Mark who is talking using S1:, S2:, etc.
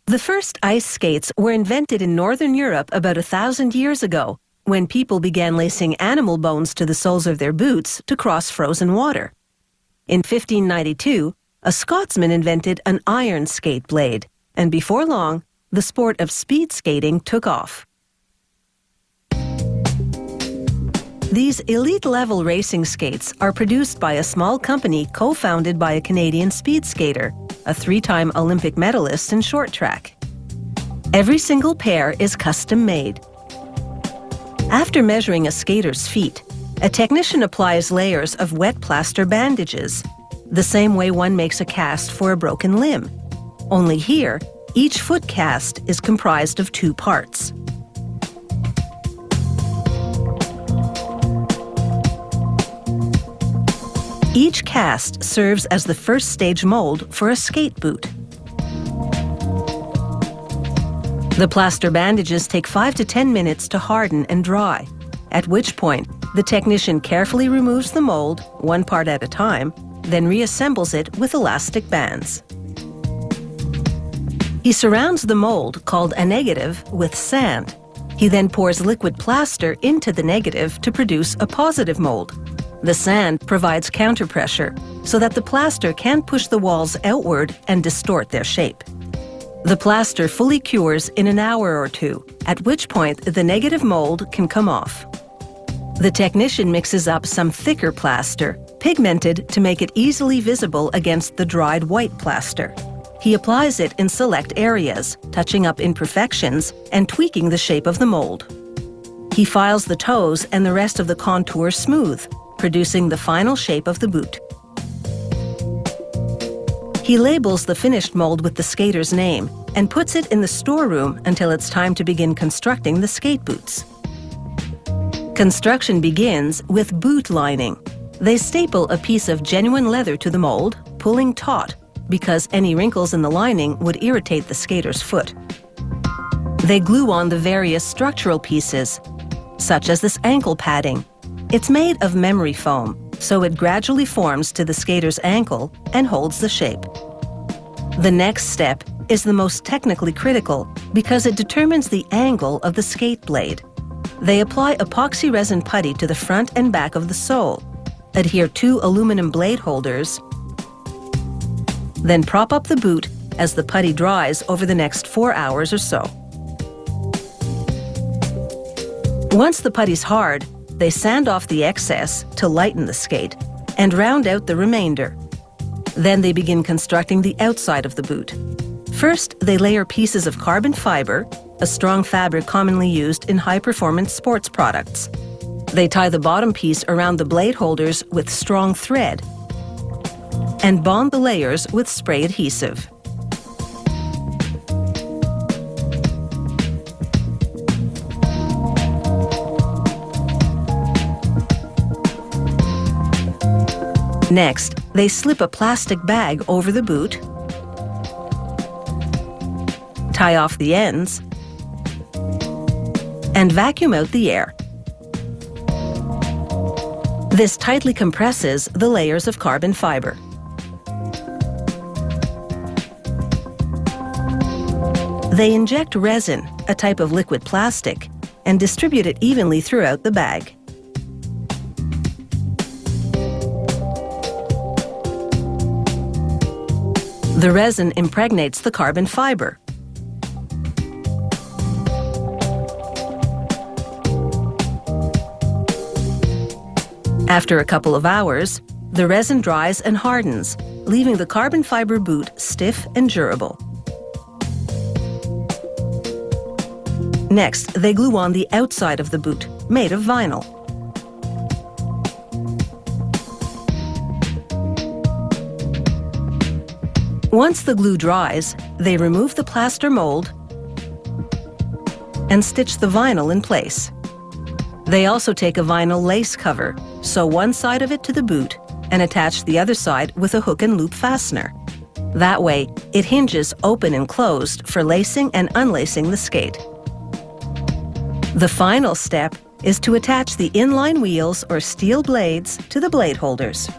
S1: The first ice skates were invented in Northern Europe about 1,000 years ago, when people began lacing animal bones to the soles of their boots to cross frozen water. In 1592, a Scotsman invented an iron skate blade, and before long, the sport of speed skating took off. These elite-level racing skates are produced by a small company co-founded by a Canadian speed skater, a 3-time Olympic medalist in short track. Every single pair is custom-made. After measuring a skater's feet, a technician applies layers of wet plaster bandages, the same way one makes a cast for a broken limb. Only here, each foot cast is comprised of 2 parts. Each cast serves as the first stage mold for a skate boot. The plaster bandages take 5 to 10 minutes to harden and dry, at which point the technician carefully removes the mold, 1 part at a time, then reassembles it with elastic bands. He surrounds the mold, called a negative, with sand. He then pours liquid plaster into the negative to produce a positive mold. The sand provides counterpressure so that the plaster can't push the walls outward and distort their shape. The plaster fully cures in an hour or 2, at which point the negative mold can come off. The technician mixes up some thicker plaster, pigmented to make it easily visible against the dried white plaster. He applies it in select areas, touching up imperfections and tweaking the shape of the mold. He files the toes and the rest of the contour smooth, producing the final shape of the boot. He labels the finished mold with the skater's name and puts it in the storeroom until it's time to begin constructing the skate boots. Construction begins with boot lining. They staple a piece of genuine leather to the mold, pulling taut, because any wrinkles in the lining would irritate the skater's foot. They glue on the various structural pieces, such as this ankle padding. It's made of memory foam, so it gradually forms to the skater's ankle and holds the shape. The next step is the most technically critical because it determines the angle of the skate blade. They apply epoxy resin putty to the front and back of the sole, adhere 2 aluminum blade holders, then prop up the boot as the putty dries over the next 4 hours or so. Once the putty's hard, they sand off the excess to lighten the skate and round out the remainder. Then they begin constructing the outside of the boot. First, they layer pieces of carbon fiber, a strong fabric commonly used in high-performance sports products. They tie the bottom piece around the blade holders with strong thread and bond the layers with spray adhesive. Next, they slip a plastic bag over the boot, tie off the ends, and vacuum out the air. This tightly compresses the layers of carbon fiber. They inject resin, a type of liquid plastic, and distribute it evenly throughout the bag. The resin impregnates the carbon fiber. After a couple of hours, the resin dries and hardens, leaving the carbon fiber boot stiff and durable. Next, they glue on the outside of the boot, made of vinyl. Once the glue dries, they remove the plaster mold and stitch the vinyl in place. They also take a vinyl lace cover, sew one side of it to the boot, and attach the other side with a hook and loop fastener. That way, it hinges open and closed for lacing and unlacing the skate. The final step is to attach the inline wheels or steel blades to the blade holders.